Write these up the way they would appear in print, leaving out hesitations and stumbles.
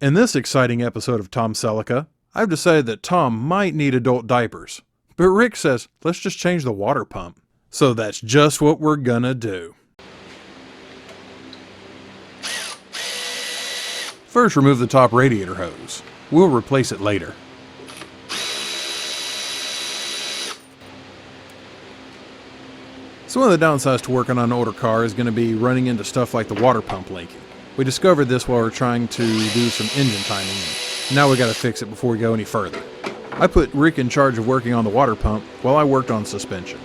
In this exciting episode of Tom Celica, I've decided that Tom might need adult diapers. But Rick says, let's just change the water pump. So that's just what we're gonna do. First, remove the top radiator hose. We'll replace it later. So one of the downsides to working on an older car is going to be running into stuff like the water pump leaking. We discovered this while we were trying to do some engine timing, and now we got to fix it before we go any further. I put Rick in charge of working on the water pump while I worked on suspension.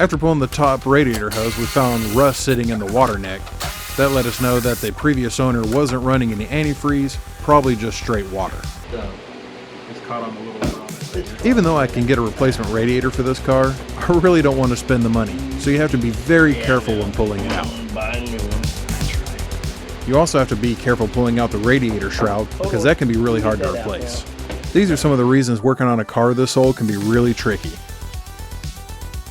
After pulling the top radiator hose, we found rust sitting in the water neck. That let us know that the previous owner wasn't running any antifreeze, probably just straight water. It's caught on the little rod. Even though I can get a replacement radiator for this car, I really don't want to spend the money, so you have to be very careful when pulling it out. You also have to be careful pulling out the radiator shroud, because that can be really hard to replace. These are some of the reasons working on a car this old can be really tricky.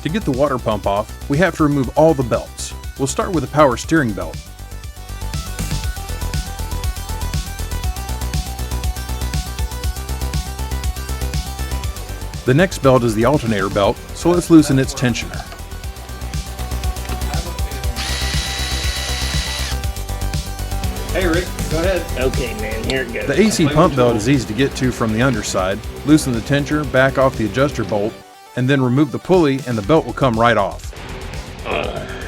To get the water pump off, we have to remove all the belts. We'll start with the power steering belt. The next belt is the alternator belt, so let's loosen its tensioner. Hey Rick, go ahead. Okay, man, here it goes. The AC pump belt is easy to get to from the underside. Loosen the tensioner, back off the adjuster bolt, and then remove the pulley and the belt will come right off.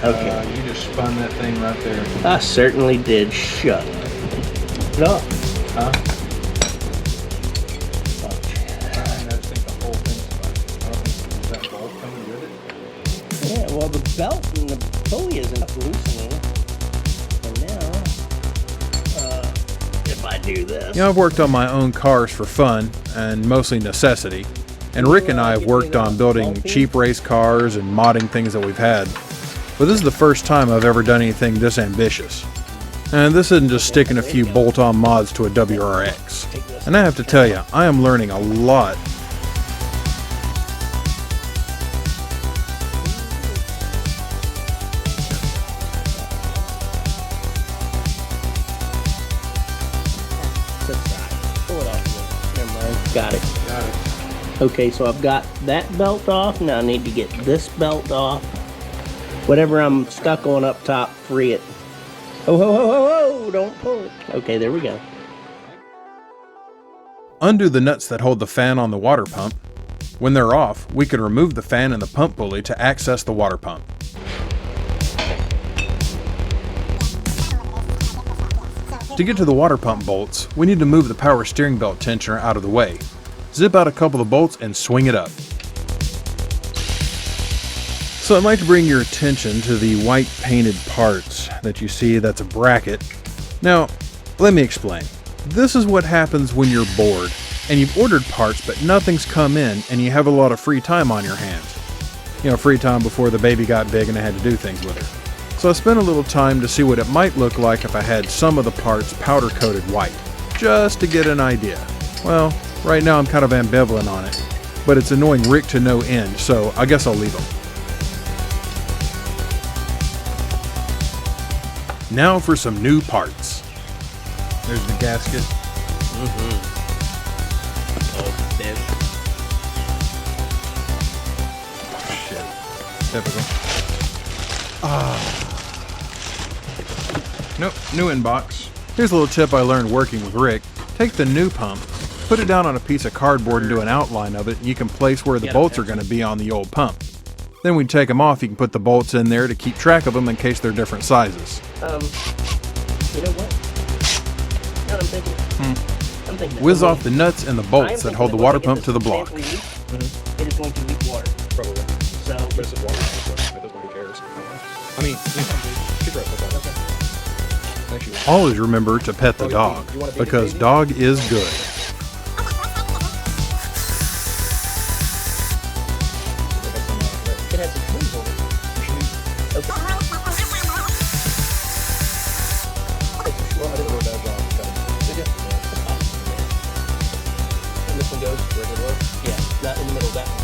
Okay. You just spun that thing right there. I certainly did. Shut up. Huh? Oh, I think the whole thing's spun. I don't think, is that bolt coming with it? yeah, well, the belt and the pulley isn't loosening. And now, if I do this. You know, I've worked on my own cars for fun and mostly necessity. And Rick and I have worked on building cheap race cars and modding things that we've had. But this is the first time I've ever done anything this ambitious. And this isn't just sticking a few bolt-on mods to a WRX. And I have to tell you, I am learning a lot. Pull it off. Never mind. Got it. Got it. Okay, so I've got that belt off. Now I need to get this belt off. Whatever I'm stuck on up top, free it. Oh, ho, ho, ho, ho! Don't pull it. Okay, there we go. Undo the nuts that hold the fan on the water pump. When they're off, we can remove the fan and the pump pulley to access the water pump. To get to the water pump bolts, we need to move the power steering belt tensioner out of the way. Zip out a couple of bolts and swing it up. So I'd like to bring your attention to the white painted parts that you see. That's a bracket. Now, let me explain. This is what happens when you're bored and you've ordered parts but nothing's come in and you have a lot of free time on your hands. You know, free time before the baby got big and I had to do things with her. So I spent a little time to see what it might look like if I had some of the parts powder coated white, just to get an idea. Well, right now I'm kind of ambivalent on it, but it's annoying Rick to no end, so I guess I'll leave him. Now for some new parts. There's the gasket. Oh, man. Shit. Typical. Nope, new inbox. Here's a little tip I learned working with Rick. Take the new pump, put it down on a piece of cardboard and do an outline of it, and you can place where the bolts are going to be on the old pump. Then when you take them off, you can put the bolts in there to keep track of them in case they're different sizes. You know what? Now I'm thinking. Whiz off the nuts and the bolts that hold the water pump to the block. It is going to leak water. Probably. So, This is water. At this point, who cares? I mean, keep right with that. Thank you. Always remember to pet the dog, because dog is good. it has some twins on it. Okay. Well, I didn't know that job. And this one goes where it was? Yeah, not in the middle of that one.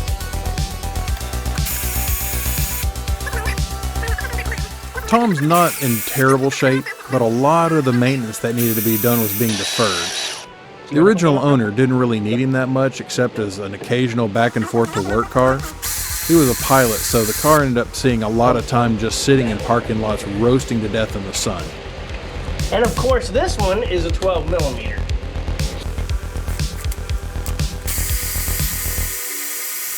Tom's not in terrible shape, but a lot of the maintenance that needed to be done was being deferred. The original owner didn't really need him that much except as an occasional back and forth to work car. He was a pilot, so the car ended up seeing a lot of time just sitting in parking lots roasting to death in the sun. And of course this one is a 12 millimeter.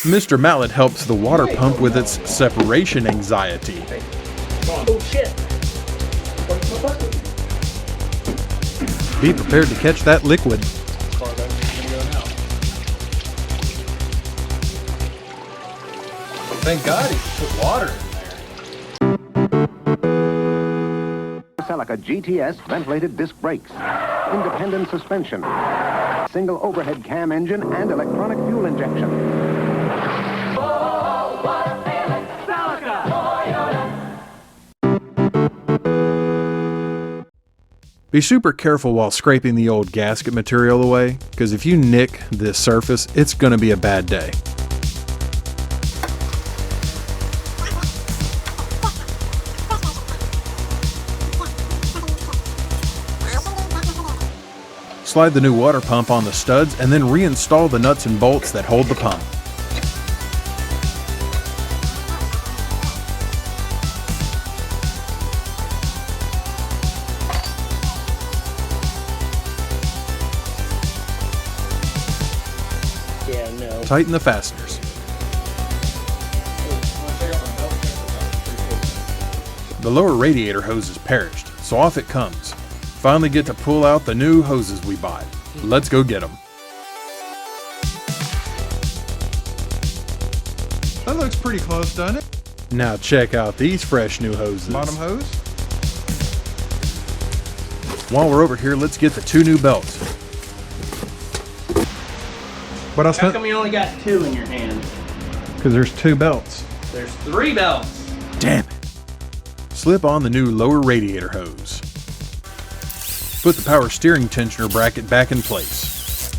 Mr. Mallet helps the water pump with its separation anxiety. Oh shit. Be prepared to catch that liquid. Thank God he put water in there. Celica GTS ventilated disc brakes, independent suspension, single overhead cam engine, and electronic fuel injection. Be super careful while scraping the old gasket material away, because if you nick this surface, it's going to be a bad day. Slide the new water pump on the studs and then reinstall the nuts and bolts that hold the pump. Yeah, no. Tighten the fasteners. The lower radiator hose is perished, so off it comes. Finally get to pull out the new hoses we bought. Let's go get them. That looks pretty close, doesn't it? Now check out these fresh new hoses. Bottom hose. While we're over here, let's get the two new belts. What else? How come you only got 2 in your hand? Because there's 2 belts. There's 3 belts. Damn it. Slip on the new lower radiator hose. Put the power steering tensioner bracket back in place.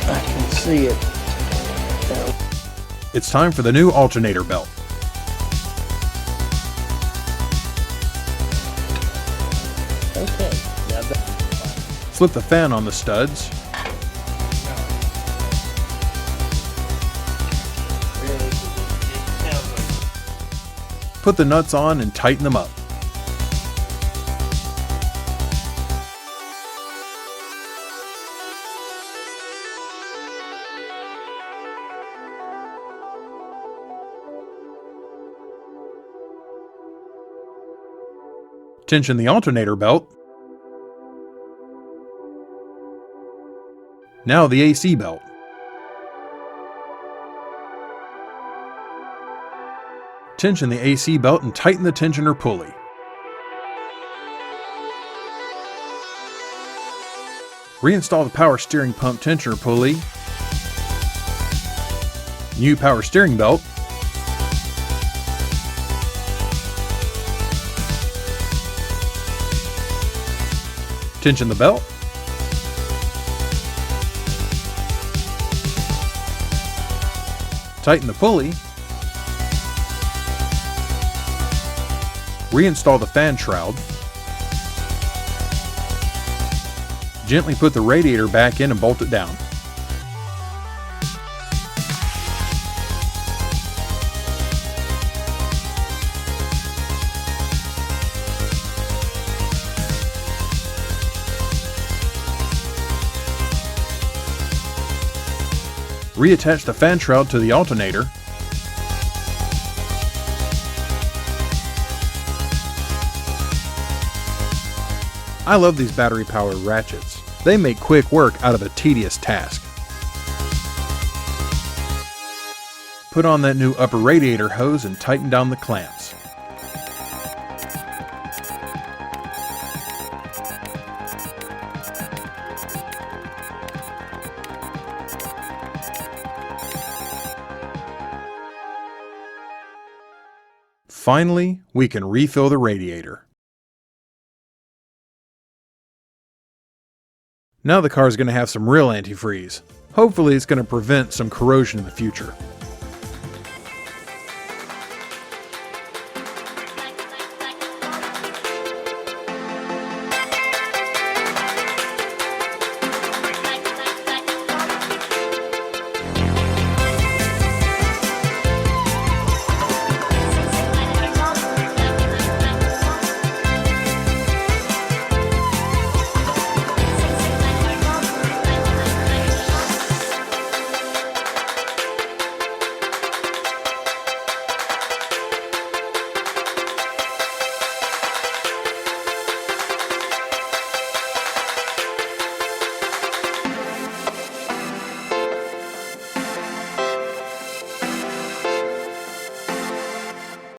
I can see it. It's time for the new alternator belt. Okay. Now Slip the fan on the studs. Put the nuts on and tighten them up. Tension the alternator belt. Now the AC belt. Tension the AC belt and tighten the tensioner pulley. Reinstall the power steering pump tensioner pulley. New power steering belt. Tension the belt. Tighten the pulley. Reinstall the fan shroud. Gently put the radiator back in and bolt it down. Reattach the fan shroud to the alternator. I love these battery-powered ratchets. They make quick work out of a tedious task. Put on that new upper radiator hose and tighten down the clamps. Finally, we can refill the radiator. Now the car is going to have some real antifreeze. Hopefully it's going to prevent some corrosion in the future.